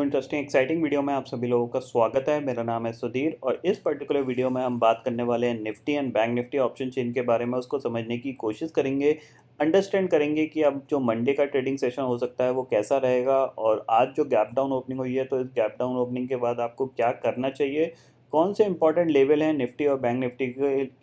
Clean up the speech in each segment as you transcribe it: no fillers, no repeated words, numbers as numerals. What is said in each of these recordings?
Interesting exciting video में आप सभी लोगों का स्वागत है। मेरा नाम है सुधीर और इस पर्टिकुलर वीडियो में हम बात करने वाले हैं Nifty and bank Nifty option chain के बारे में। उसको समझने की कोशिश करेंगे, अंडरस्टैंड करेंगे कि अब जो मंडे का ट्रेडिंग सेशन हो सकता है वो कैसा रहेगा और आज जो गैप डाउन ओपनिंग हुई है तो इस गैप डाउन ओपनिंग के बाद आपको क्या करना चाहिए, कौन से इंपॉर्टेंट लेवल हैं निफ्टी और बैंक निफ्टी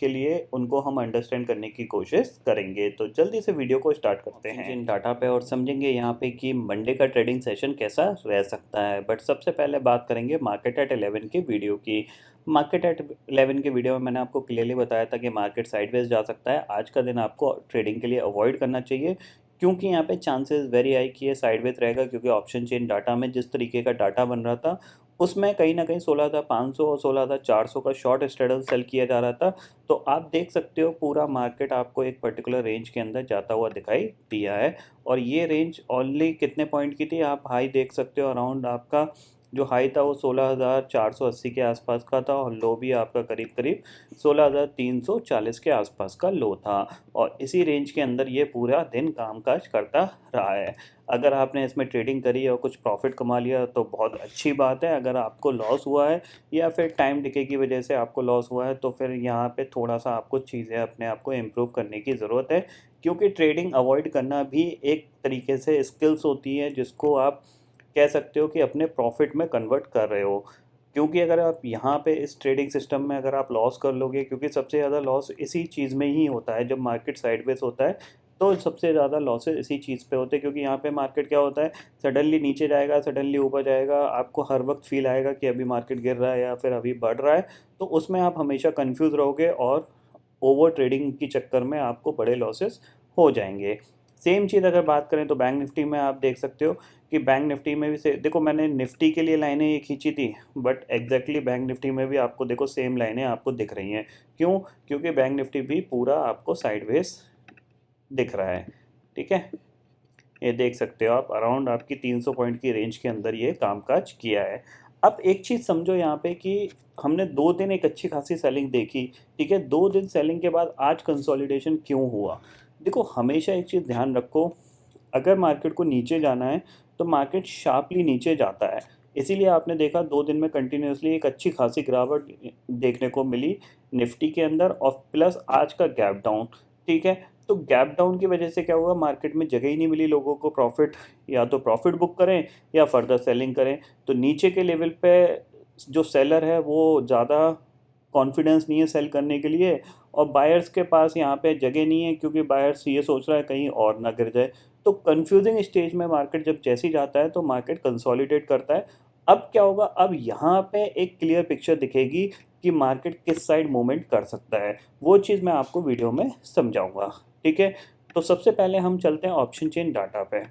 के लिए, उनको हम अंडरस्टैंड करने की कोशिश करेंगे। तो जल्दी से वीडियो को स्टार्ट करते हैं इन डाटा पे और समझेंगे यहाँ पे कि मंडे का ट्रेडिंग सेशन कैसा रह सकता है। बट सबसे पहले बात करेंगे मार्केट एट 11 की वीडियो की। मार्केट एट 11 की वीडियो में मैंने आपको क्लियरली बताया था कि मार्केट साइडवेज जा सकता है। आज का दिन आपको ट्रेडिंग के लिए अवॉइड करना चाहिए क्योंकि यहाँ पे चांसेस वेरी हाई कि ये साइडवेज रहेगा, क्योंकि ऑप्शन चेन डाटा में जिस तरीके का डाटा बन रहा था उसमें कहीं ना कहीं 16,500 और 16,400 का शॉर्ट स्ट्रेडल सेल किया जा रहा था। तो आप देख सकते हो पूरा मार्केट आपको एक पर्टिकुलर रेंज के अंदर जाता हुआ दिखाई दिया है और ये रेंज ओनली कितने पॉइंट की थी आप हाई देख सकते हो। अराउंड आपका जो हाई था वो 16,480 के आसपास का था और लो भी आपका करीब करीब 16,340 के आसपास का लो था और इसी रेंज के अंदर ये पूरा दिन कामकाज करता रहा है। अगर आपने इसमें ट्रेडिंग करी और कुछ प्रॉफिट कमा लिया तो बहुत अच्छी बात है। अगर आपको लॉस हुआ है या फिर टाइम डिके की वजह से आपको लॉस हुआ है तो फिर यहाँ पे थोड़ा सा आपको चीज़ें अपने आप को इम्प्रूव करने की ज़रूरत है, क्योंकि ट्रेडिंग अवॉइड करना भी एक तरीके से स्किल्स होती है जिसको आप कह सकते हो कि अपने प्रॉफिट में कन्वर्ट कर रहे हो। क्योंकि अगर आप यहाँ पे इस ट्रेडिंग सिस्टम में अगर आप लॉस कर लोगे, क्योंकि सबसे ज़्यादा लॉस इसी चीज़ में ही होता है। जब मार्केट साइडवेज होता है तो सबसे ज़्यादा लॉसेस इसी चीज़ पे होते हैं, क्योंकि यहाँ पे मार्केट क्या होता है, सडनली नीचे जाएगा, सडनली ऊपर जाएगा, आपको हर वक्त फील आएगा कि अभी मार्केट गिर रहा है या फिर अभी बढ़ रहा है। तो उसमें आप हमेशा कंफ्यूज रहोगे और ओवर ट्रेडिंग के चक्कर में आपको बड़े लॉसेस हो जाएंगे। सेम चीज़ अगर बात करें तो बैंक निफ्टी में आप देख सकते हो कि बैंक निफ्टी में भी से देखो, मैंने निफ्टी के लिए लाइनें ये खींची थी बट एग्जैक्टली बैंक निफ्टी में भी आपको देखो सेम लाइनें आपको दिख रही हैं। क्यों? क्योंकि बैंक निफ्टी भी पूरा आपको साइडवेज दिख रहा है। ठीक है, ये देख सकते हो आप, अराउंड आपकी 300 पॉइंट की रेंज के अंदर ये कामकाज किया है। अब एक चीज़ समझो यहाँ पे कि हमने 2 दिन एक अच्छी खासी सेलिंग देखी। ठीक है, 2 दिन सेलिंग के बाद आज कंसोलिडेशन क्यों हुआ? देखो, हमेशा एक चीज़ ध्यान रखो, अगर मार्केट को नीचे जाना है तो मार्केट शार्पली नीचे जाता है। इसीलिए आपने देखा 2 दिन में कंटिन्यूसली एक अच्छी खासी गिरावट देखने को मिली निफ्टी के अंदर और प्लस आज का गैप डाउन। ठीक है, तो गैप डाउन की वजह से क्या हुआ, मार्केट में जगह ही नहीं मिली लोगों को प्रॉफिट, या तो प्रॉफिट बुक करें या फर्दर सेलिंग करें। तो नीचे के लेवल पे जो सेलर है वो ज़्यादा कॉन्फिडेंस नहीं है सेल करने के लिए और बायर्स के पास यहाँ पे जगह नहीं है, क्योंकि बायर्स ये सोच रहा है कहीं और ना गिर जाए। तो कंफ्यूजिंग स्टेज में मार्केट जब जैसे ही जाता है तो मार्केट कंसोलिडेट करता है। अब क्या होगा, अब यहाँ पे एक क्लियर पिक्चर दिखेगी कि मार्केट किस साइड मूवमेंट कर सकता है। वो चीज़ मैं आपको वीडियो में समझाऊंगा। ठीक है, तो सबसे पहले हम चलते हैं ऑप्शन चेन डाटा पे।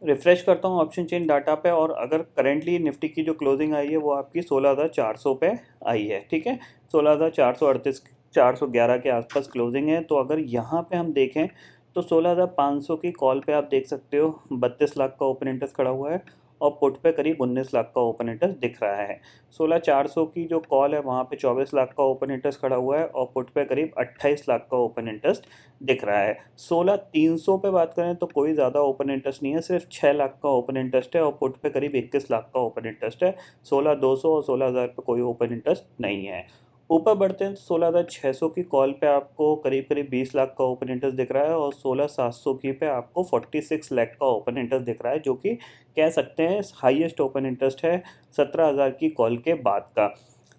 रिफ्रेश करता हूँ ऑप्शन चेन डाटा पे और अगर करेंटली निफ्टी की जो क्लोजिंग आई है वो आपकी 16,400 पे आई है। ठीक है, 16,438 411 के आसपास क्लोजिंग है। तो अगर यहाँ पे हम देखें तो 16,500 की कॉल पे आप देख सकते हो 32 लाख का ओपन इंटरेस्ट खड़ा हुआ है और पुट पे करीब 19 लाख का ओपन इंटरेस्ट दिख रहा है। 16,400 की जो कॉल है वहाँ पे 24 लाख का ओपन इंटरेस्ट खड़ा हुआ है और पुट पे करीब 28 लाख का ओपन इंटरेस्ट दिख रहा है। 16,300 पे बात करें तो कोई ज़्यादा ओपन इंटरेस्ट नहीं है, सिर्फ 6 लाख का ओपन इंटरेस्ट है और पुट पे करीब 21 लाख का ओपन इंटरेस्ट है। 16,200 और 16,000 पे कोई ओपन इंटरेस्ट नहीं है। ऊपर बढ़ते हैं तो 16,600 की कॉल पे आपको करीब करीब 20 लाख का ओपन इंटरेस्ट दिख रहा है और 16,700 की पे आपको 46 लाख का ओपन इंटरेस्ट दिख रहा है, जो कि कह सकते हैं हाईएस्ट ओपन इंटरेस्ट है 17,000 की कॉल के बाद का।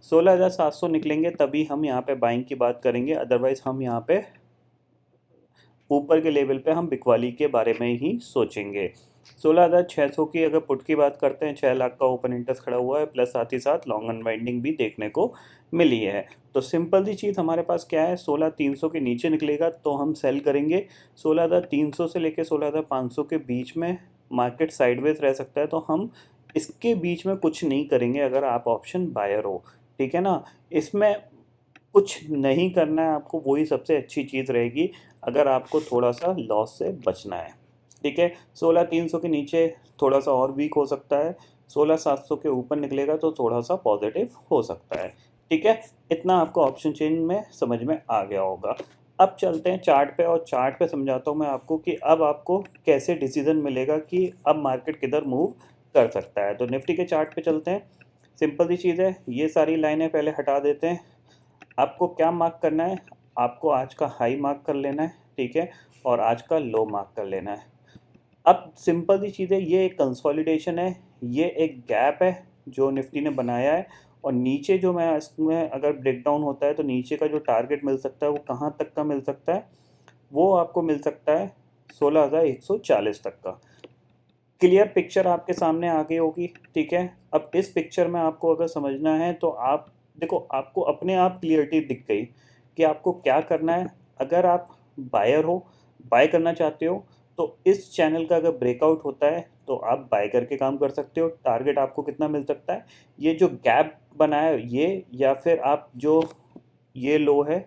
16,700 निकलेंगे तभी हम यहाँ पे बाइंग की बात करेंगे, अदरवाइज हम यहाँ पे ऊपर के लेवल पे हम बिकवाली के बारे में ही सोचेंगे। 16,600 की अगर पुट की बात करते हैं, 6 लाख का ओपन इंटरेस्ट खड़ा हुआ है प्लस साथ ही साथ लॉन्ग अनवाइंडिंग भी देखने को मिली है। तो सिंपल सी चीज़ हमारे पास क्या है, 16,300 के नीचे निकलेगा तो हम सेल करेंगे। 16,300 से लेकर 16,500 के बीच में मार्केट साइडवेज रह सकता है तो हम इसके बीच में कुछ नहीं करेंगे अगर आप ऑप्शन बायर हो। ठीक है ना, इसमें कुछ नहीं करना है आपको, वही सबसे अच्छी चीज़ रहेगी अगर आपको थोड़ा सा लॉस से बचना है। ठीक है, 16,300 के नीचे थोड़ा सा और वीक हो सकता है, 16,700 के ऊपर निकलेगा तो थोड़ा सा पॉजिटिव हो सकता है। ठीक है, इतना आपको ऑप्शन चेन में समझ में आ गया होगा। अब चलते हैं चार्ट पे और चार्ट पे समझाता हूँ मैं आपको कि अब आपको कैसे डिसीजन मिलेगा कि अब मार्केट किधर मूव कर सकता है। तो निफ्टी के चार्ट पे चलते हैं। सिंपल सी चीज़ है, ये सारी लाइनें पहले हटा देते हैं। आपको क्या मार्क करना है, आपको आज का हाई मार्क कर लेना है, ठीक है, और आज का लो मार्क कर लेना है। अब सिंपल सी चीज़ है, ये एक कंसोलिडेशन है, ये एक गैप है जो निफ्टी ने बनाया है, और नीचे जो मैं इसमें अगर ब्रेकडाउन होता है तो नीचे का जो टारगेट मिल सकता है वो कहाँ तक का मिल सकता है, वो आपको मिल सकता है 16,140 तक का। क्लियर पिक्चर आपके सामने आ गई होगी, ठीक है। अब इस पिक्चर में आपको अगर समझना है तो आप देखो, आपको अपने आप क्लियरिटी दिख गई कि आपको क्या करना है। अगर आप बायर हो, बाय करना चाहते हो, तो इस चैनल का अगर ब्रेकआउट होता है तो आप बाय करके काम कर सकते हो। टारगेट आपको कितना मिल सकता है, ये जो गैप बनाया है ये, या फिर आप जो ये लो है,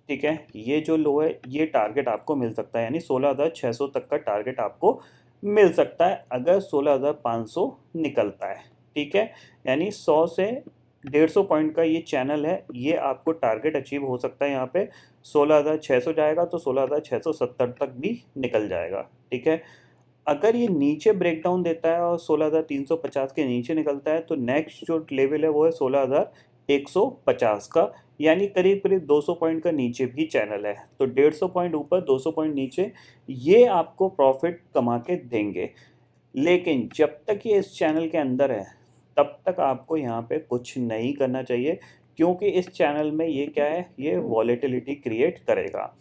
ठीक है, ये जो लो है ये टारगेट आपको मिल सकता है, यानी 16,600 तक का टारगेट आपको मिल सकता है अगर 16,500 निकलता है, ठीक है। यानी 100 से 150 पॉइंट का ये चैनल है, ये आपको टारगेट अचीव हो सकता है। यहाँ पे 16,600 जाएगा तो 16,670 तक भी निकल जाएगा, ठीक है। अगर ये नीचे ब्रेकडाउन देता है और 16,350 के नीचे निकलता है तो नेक्स्ट जो लेवल है वो है 16,150 का, यानी करीब करीब 200 पॉइंट का नीचे भी चैनल है। तो 150 पॉइंट ऊपर 200 पॉइंट नीचे, ये आपको प्रॉफिट कमा के देंगे। लेकिन जब तक ये इस चैनल के अंदर है तब तक आपको यहाँ पे कुछ नहीं करना चाहिए, क्योंकि इस चैनल में ये क्या है, ये वॉलेटिलिटी क्रिएट करेगा।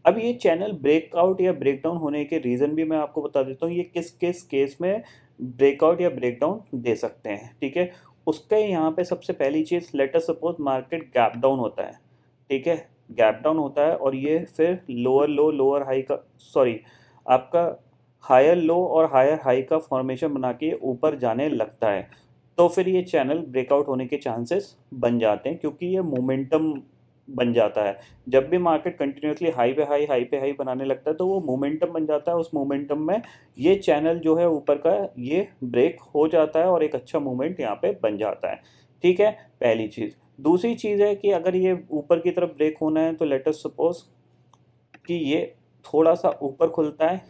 अब ये चैनल ब्रेकआउट या ब्रेकडाउन होने के रीज़न भी मैं आपको बता देता हूँ, ये किस किस केस में ब्रेकआउट या ब्रेकडाउन दे सकते हैं, ठीक है। उसके यहाँ पे सबसे पहली चीज़, let us suppose market gap down होता है, ठीक है, गैप डाउन होता है और ये फिर लोअर लो लोअर हाई का, सॉरी, आपका हायर लो और हायर हाई का फॉर्मेशन बना के ऊपर जाने लगता है, तो फिर ये चैनल ब्रेकआउट होने के चांसेस बन जाते हैं, क्योंकि ये मोमेंटम बन जाता है। जब भी मार्केट कंटिन्यूसली हाई पे हाई बनाने लगता है तो वो मोमेंटम बन जाता है। उस मोमेंटम में ये चैनल जो है ऊपर का, ये ब्रेक हो जाता है और एक अच्छा मूवमेंट यहाँ पे बन जाता है, ठीक है, पहली चीज़। दूसरी चीज़ है कि अगर ये ऊपर की तरफ ब्रेक होना है तो लेट अस सपोज कि ये थोड़ा सा ऊपर खुलता है,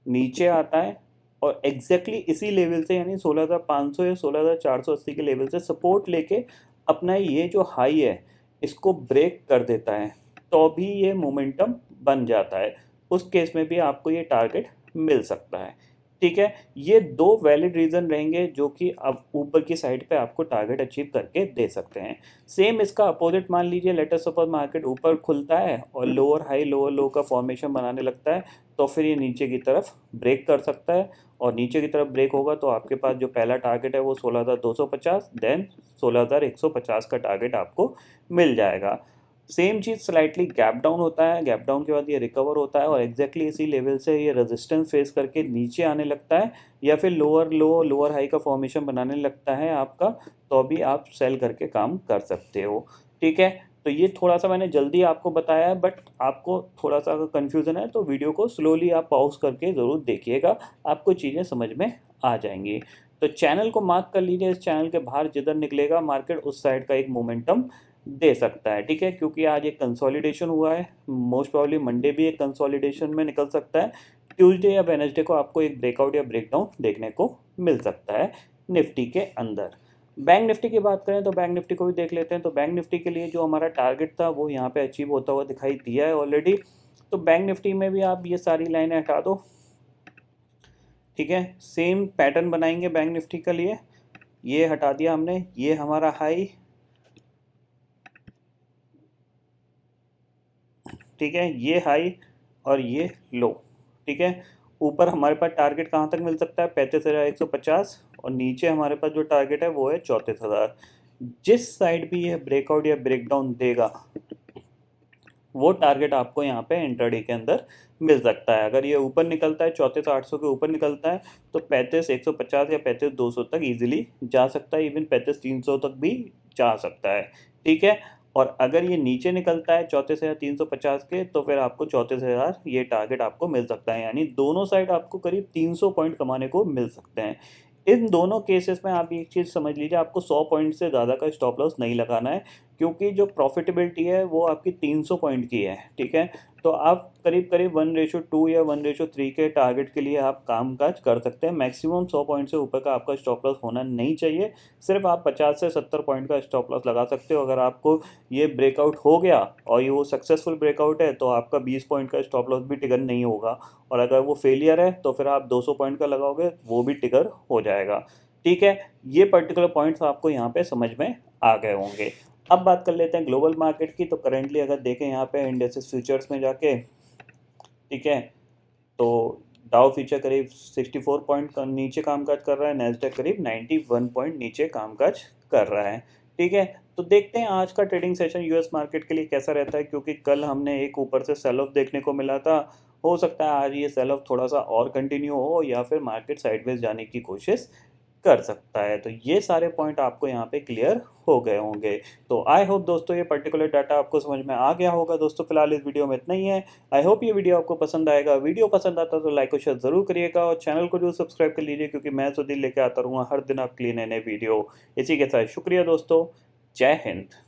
नीचे आता है, और एग्जैक्टली इसी लेवल से, यानी 16,500 या 16,480 के लेवल से सपोर्ट लेके अपना ये जो हाई है इसको ब्रेक कर देता है, तो भी ये मोमेंटम बन जाता है। उस केस में भी आपको ये टारगेट मिल सकता है, ठीक है। ये दो वैलिड रीज़न रहेंगे जो कि अब ऊपर की साइड पे आपको टारगेट अचीव करके दे सकते हैं। सेम इसका अपोजिट मान लीजिए, लेट अस सपोज मार्केट ऊपर खुलता है और लोअर हाई लोअर लो का फॉर्मेशन बनाने लगता है, तो फिर ये नीचे की तरफ ब्रेक कर सकता है, और नीचे की तरफ ब्रेक होगा तो आपके पास जो पहला टारगेट है वो 16,250, देन 16,150 का टारगेट आपको मिल जाएगा। सेम चीज़ स्लाइटली गैप डाउन होता है, गैप डाउन के बाद ये रिकवर होता है और एग्जैक्टली इसी लेवल से ये रेजिस्टेंस फेस करके नीचे आने लगता है, या फिर लोअर लो लोअर हाई का फॉर्मेशन बनाने लगता है आपका, तो भी आप सेल करके काम कर सकते हो, ठीक है। तो ये थोड़ा सा मैंने जल्दी आपको बताया है, बट आपको थोड़ा सा अगर कन्फ्यूज़न है तो वीडियो को स्लोली आप पॉज करके ज़रूर देखिएगा, आपको चीज़ें समझ में आ जाएंगी। तो चैनल को मार्क कर लीजिए, इस चैनल के बाहर जिधर निकलेगा मार्केट उस साइड का एक मोमेंटम दे सकता है, ठीक है, क्योंकि आज एक कंसोलिडेशन हुआ है। मोस्ट प्रॉब्ली मंडे भी एक कंसोलिडेशन में निकल सकता है। ट्यूसडे या वेडनेसडे को आपको एक ब्रेकआउट या ब्रेकडाउन देखने को मिल सकता है निफ्टी के अंदर। बैंक निफ्टी की बात करें तो बैंक निफ्टी को भी देख लेते हैं। तो बैंक निफ्टी के लिए जो हमारा टारगेट था वो यहाँ पे अचीव होता हुआ दिखाई दिया है ऑलरेडी। तो बैंक निफ्टी में भी आप ये सारी लाइनें हटा दो, ठीक है, सेम पैटर्न बनाएंगे बैंक निफ्टी के लिए। ये हटा दिया हमने, ये हमारा हाई, ठीक है, ये हाई और ये लो, ठीक है। ऊपर हमारे पास टारगेट कहाँ तक मिल सकता है, 35,150, और नीचे हमारे पास जो टारगेट है वो है 34,000। जिस साइड भी ये ब्रेकआउट या ब्रेकडाउन देगा वो टारगेट आपको यहाँ पे इंट्राडे के अंदर मिल सकता है। अगर ये ऊपर निकलता है 34,800 के ऊपर निकलता है तो 35,150 या 35,200 तक इजीली जा सकता है, इवन 35,300 तक भी जा सकता है, ठीक है। और अगर ये नीचे निकलता है 34,350 के तो फिर आपको 34,000 ये टारगेट आपको मिल सकता है, यानी दोनों साइड आपको करीब 300 पॉइंट कमाने को मिल सकते हैं। इन दोनों केसेस में आप एक चीज़ समझ लीजिए, आपको 100 पॉइंट से ज़्यादा का स्टॉप लॉस नहीं लगाना है, क्योंकि जो प्रॉफिटेबिलिटी है वो आपकी 300 पॉइंट की है, ठीक है। तो आप करीब करीब 1:2 या 1:3 के टारगेट के लिए आप कामकाज कर सकते हैं। मैक्सिमम 100 पॉइंट से ऊपर का आपका स्टॉप लॉस होना नहीं चाहिए। सिर्फ आप 50 से 70 पॉइंट का स्टॉप लॉस लगा सकते हो। अगर आपको ये ब्रेकआउट हो गया और ये वो सक्सेसफुल ब्रेकआउट है तो आपका 20 पॉइंट का स्टॉप लॉस भी ट्रिगर नहीं होगा, और अगर वो फेलियर है तो फिर आप 200 पॉइंट का लगाओगे, वो भी ट्रिगर हो जाएगा, ठीक है। ये पर्टिकुलर पॉइंट्स आपको यहाँ पे समझ में आ गए होंगे। अब बात कर लेते हैं ग्लोबल मार्केट की। तो करेंटली अगर देखें यहाँ पे इंडेक्स फ्यूचर्स में जाके, ठीक है, तो डाउ फ्यूचर करीब 64 पॉइंट का नीचे कामकाज कर रहा है, नैस्डैक करीब 91 पॉइंट नीचे कामकाज कर रहा है, ठीक है। तो देखते हैं आज का ट्रेडिंग सेशन यूएस मार्केट के लिए कैसा रहता है, क्योंकि कल हमने एक ऊपर से सेल ऑफ देखने को मिला था। हो सकता है आज ये सेल ऑफ थोड़ा सा और कंटिन्यू हो या फिर मार्केट साइडवेज जाने की कोशिश कर सकता है। तो ये सारे पॉइंट आपको यहाँ पे क्लियर हो गए होंगे। तो आई होप दोस्तों ये पर्टिकुलर डाटा आपको समझ में आ गया होगा। दोस्तों फिलहाल इस वीडियो में इतना ही है। आई होप ये वीडियो आपको पसंद आएगा। वीडियो पसंद आता तो लाइक और शेयर जरूर करिएगा, और चैनल को जो सब्सक्राइब कर लीजिए, क्योंकि मैं सुधीर लेके आता रहूँगा हर दिन आपके लिए नए नए वीडियो। इसी के साथ शुक्रिया दोस्तों, जय हिंद।